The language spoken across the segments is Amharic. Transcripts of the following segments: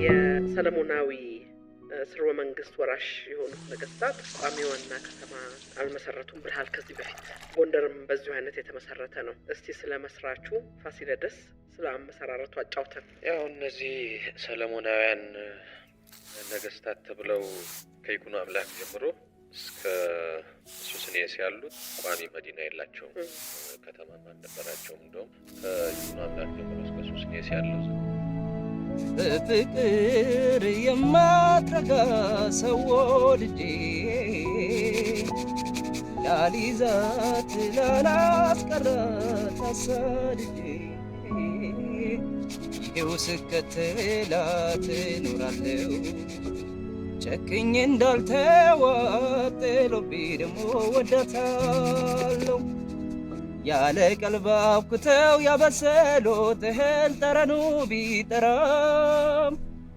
የሰለሞናዊ ስርወ መንግስት ወራሽ የሆኑት ነገስታት ቋሚዋና ከተማ አልመሰረቱም ብለሃል ከዚህ በፊት። ጎንደርም በዚሁ አይነት የተመሰረተ ነው። እስቲ ስለ መስራቹ ፋሲለደስ ስለ አመሰራረቱ አጫውተን። ያው እነዚህ ሰለሞናውያን ነገስታት ተብለው ከይኩኖ አምላክ ጀምሮ እስከ ሱስንዮስ ያሉት ቋሚ መዲና የላቸውም፣ ከተማም አልነበራቸውም። እንደውም ከይኩኖ አምላክ ጀምሮ እስከ ሱስንዮስ ያለው በፍቅር የማትረጋ ሰው ወድጄ ላሊዛት ላላስቀረት አሳድጄ ይኸው ስከተላት ኖራለሁ። ጨክኜ እንዳልተዋት ጥሎብኝ ደግሞ ወዳታለሁ። ያለ ቀልብ አብኩተው ያበሰሉት እህል ጠረኑ ቢጠራም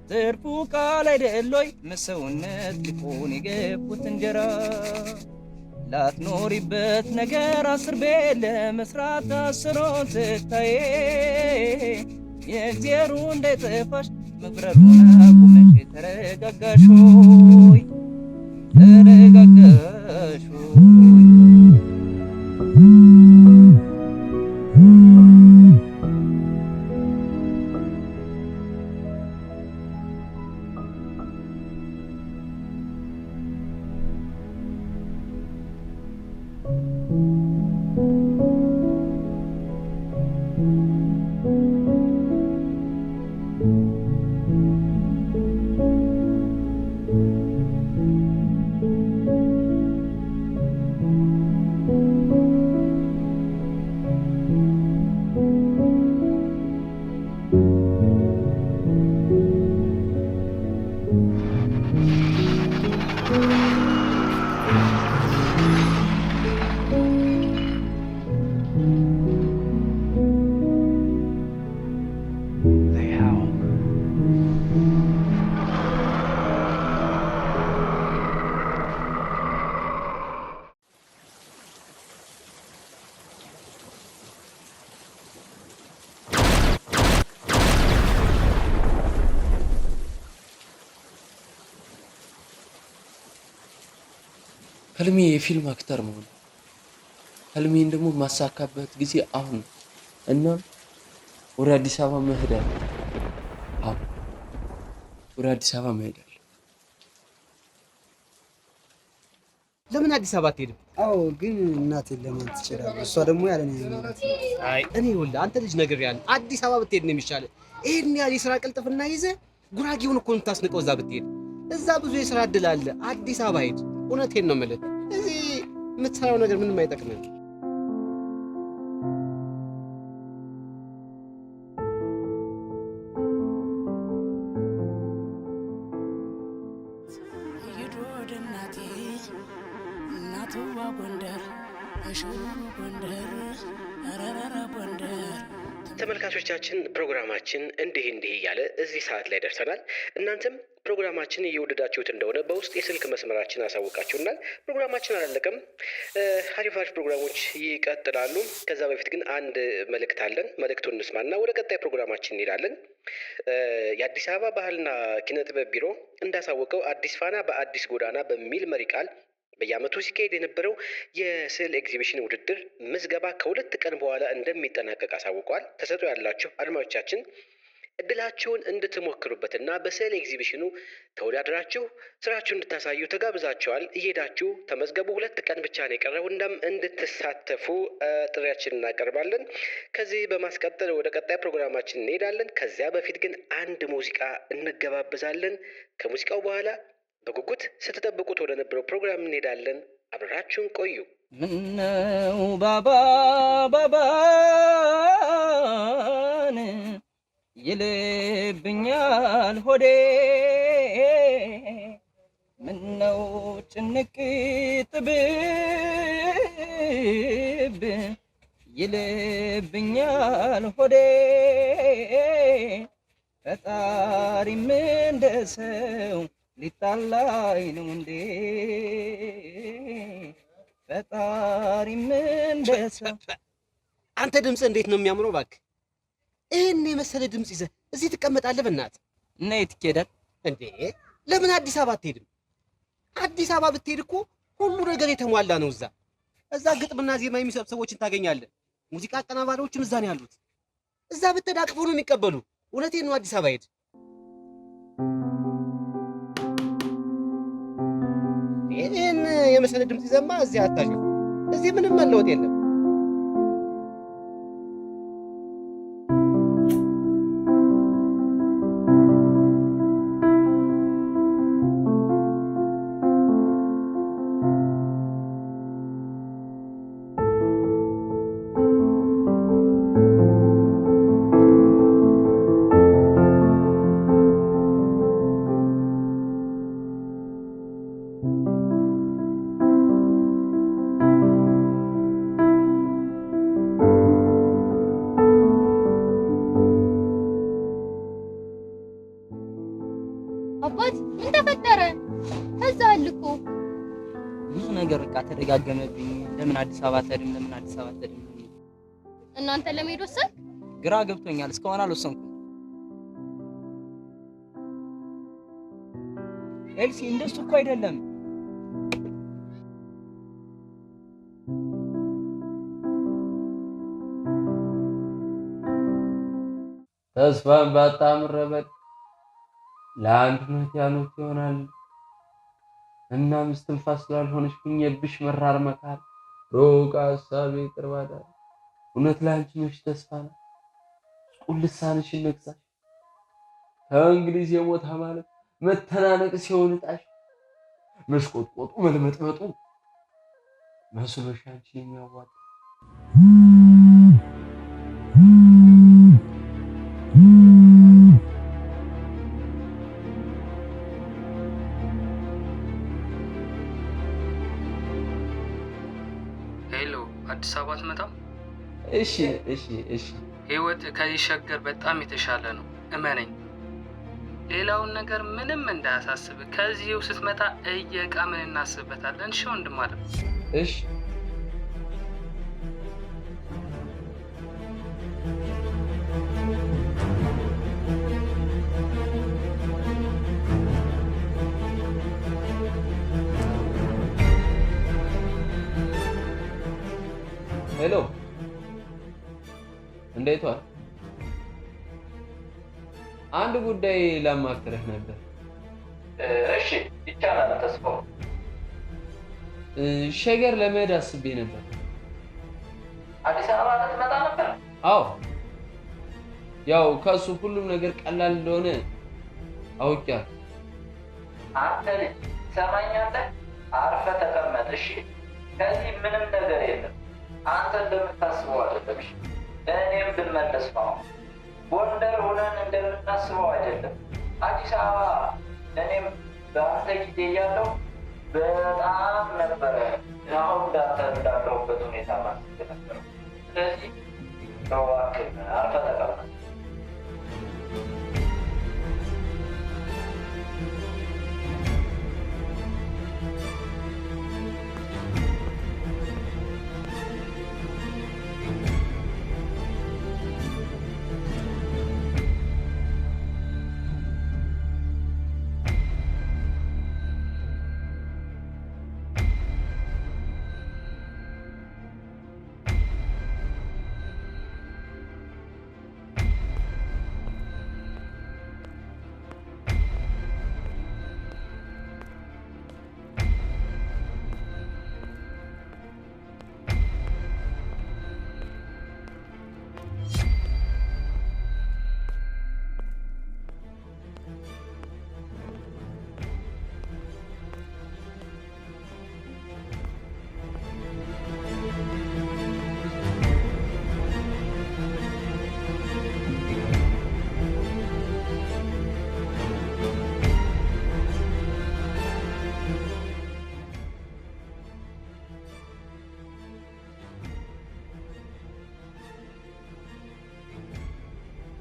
ትርፉ ቃል አይደሎይ መሰውነት ልቁን የገቡት እንጀራ። ላትኖሪበት ነገር 10 ቤት ለመስራት አስሮን ስታዬ የእግዚአብሔሩ እንዳይጠፋሽ መብረሩን አቁመሽ ተረጋጋሽ ሆይ ተረጋጋሽ ሆይ። ህልሜ የፊልም አክተር መሆን፣ ህልሜን ደግሞ ማሳካበት ጊዜ አሁን እና ወደ አዲስ አበባ መሄድ አለ። አዎ ወደ አዲስ አበባ መሄድ አለ። ለምን አዲስ አበባ አትሄድም? አዎ ግን እናቴን ለማን ትችላለህ? እሷ ደግሞ ያለ ነው ማለት ነው። አይ እኔ ይኸውልህ አንተ ልጅ ነገር ያለ አዲስ አበባ ብትሄድ ነው የሚሻለው። ይሄን ያህል የሥራ ቅልጥፍና ይዘህ ጉራጌውን እኮ የምታስንቀው እዛ ብትሄድ። እዛ ብዙ የሥራ እድል አለ። አዲስ አበባ ሂድ። እውነቴን ነው የምልህ። እዚህ የምትሰራው ነገር ምንም አይጠቅምም። ተመልካቾቻችን ፕሮግራማችን እንዲህ እያለ እዚህ ሰዓት ላይ ደርሰናል። እናንተም ፕሮግራማችን እየወደዳችሁት እንደሆነ በውስጥ የስልክ መስመራችን አሳውቃችሁናል። ፕሮግራማችን አላለቀም። አሪፍ ፕሮግራሞች ይቀጥላሉ። ከዛ በፊት ግን አንድ መልእክት አለን። መልእክቱን እንስማና ወደ ቀጣይ ፕሮግራማችን እንሄዳለን። የአዲስ አበባ ባህልና ኪነ ጥበብ ቢሮ እንዳሳወቀው አዲስ ፋና በአዲስ ጎዳና በሚል መሪ ቃል በየዓመቱ ሲካሄድ የነበረው የስዕል ኤግዚቢሽን ውድድር ምዝገባ ከ2 ቀን በኋላ እንደሚጠናቀቅ አሳውቋል። ተሰጥኦ ያላችሁ አድማጮቻችን እድላችሁን እንድትሞክሩበትና በስዕል ኤግዚቢሽኑ ተወዳድራችሁ ስራችሁን እንድታሳዩ ተጋብዛችኋል። እየሄዳችሁ ተመዝገቡ። 2 ቀን ብቻ ነው የቀረው። እንድትሳተፉ ጥሪያችንን እናቀርባለን። ከዚህ በማስቀጠል ወደ ቀጣይ ፕሮግራማችን እንሄዳለን። ከዚያ በፊት ግን አንድ ሙዚቃ እንገባበዛለን። ከሙዚቃው በኋላ በጉጉት ስትጠብቁት ወደ ነበረው ፕሮግራም እንሄዳለን። አብራችሁን ቆዩ። ምነው ባባን ይልብኛል ሆዴ፣ ምነው ጭንቅ ጥብብ ይልብኛል ሆዴ፣ ፈጣሪም እንደ ሰው ሊጣላይ ነው እንዴ? ፈጣሪም እንደ ሰው። አንተ ድምጽ እንዴት ነው የሚያምረው! እባክህ ይሄን የመሰለ ድምፅ ይዘህ እዚህ ትቀመጣለህ? በእናትህ እና የት ይኬዳል እንዴ? ለምን አዲስ አበባ አትሄድም? አዲስ አበባ ብትሄድ እኮ ሁሉ ነገር የተሟላ ነው። እዛ ግጥምና ዜማ የሚሰጡ ሰዎችን ታገኛለህ። ሙዚቃ አቀናባሪዎችም እዛ ነው ያሉት። እዛ ብትሄድ አቅፈው ነው የሚቀበሉ። እውነቴን ነው። አዲስ አበባ ሄድ። ይሄን የመሰለ ድምፅ ይዘማ እዚህ አታሽ። እዚህ ምንም መለወጥ የለም። አባት ምን ተፈጠረ? እዛ አልኩ ብዙ ነገር በቃ ተደጋገመብኝ። ለምን አዲስ አበባ አትሄድም? ለምን አዲስ አበባ አትሄድም? እናንተ ለመሄድ ወሰንክ? ግራ ገብቶኛል። እስካሁን አልወሰንኩም። ኤልሲ እንደሱ እኮ አይደለም። ተስፋን ባጣምረበት ለአንድነት ያኑት ይሆናል እና ምስትንፋስ ስላልሆነሽ ኩኝብሽ መራር መካር ሩቅ ሐሳቤ ቅርባዳ እውነት ላንቺ ነሽ ተስፋ ነው ቁልሳንሽ ነግሳሽ ከእንግሊዝ የሞታ ማለት መተናነቅ ሲሆን ጣሽ መስቆጥቆጡ መልመጥመጡ መስሎሽ አንቺ የሚያዋጣ አዲስ አበባ አትመጣም? እሺ ህይወት ከዚህ ሸገር በጣም የተሻለ ነው፣ እመነኝ። ሌላውን ነገር ምንም እንዳያሳስብ። ከዚሁ ስትመጣ እየቃምን እናስብበታለን። እሺ ወንድም አለ። እሺ ሄሎ፣ እንዴት ዋል? አንድ ጉዳይ ላማክርህ ነበር። እሺ ይቻላል። ተስፋው ሸገር ለመሄድ አስቤ ነበር። አዲስ አበባ ልትመጣ ነበር? አዎ፣ ያው ከሱ ሁሉም ነገር ቀላል እንደሆነ አውቄያለሁ። አንተ ልጅ ሰማኛለህ? አርፈህ ተቀመጥ እሺ። ከዚህ ምንም ነገር የለም። አንተ እንደምታስበው አይደለም። እሺ እኔም ብንመለስ ነው ጎንደር ሆነን እንደምናስበው አይደለም። አዲስ አበባ እኔም በአንተ ጊዜ እያለሁ በጣም ነበረ አሁን እንዳለሁበት ሁኔታ ማስብ ነበር። ስለዚህ እባክህ አርፈህ ተቀመጥ።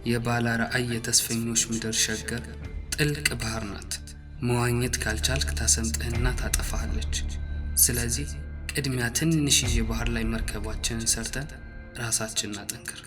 የባለ ራዕይ የተስፈኞች ምድር ሸገር ጥልቅ ባህር ናት። መዋኘት ካልቻልክ ታሰምጥህና ታጠፋለች። ስለዚህ ቅድሚያ ትንሽዬ ባህር ላይ መርከባችንን ሰርተን ራሳችንን አጠንክር።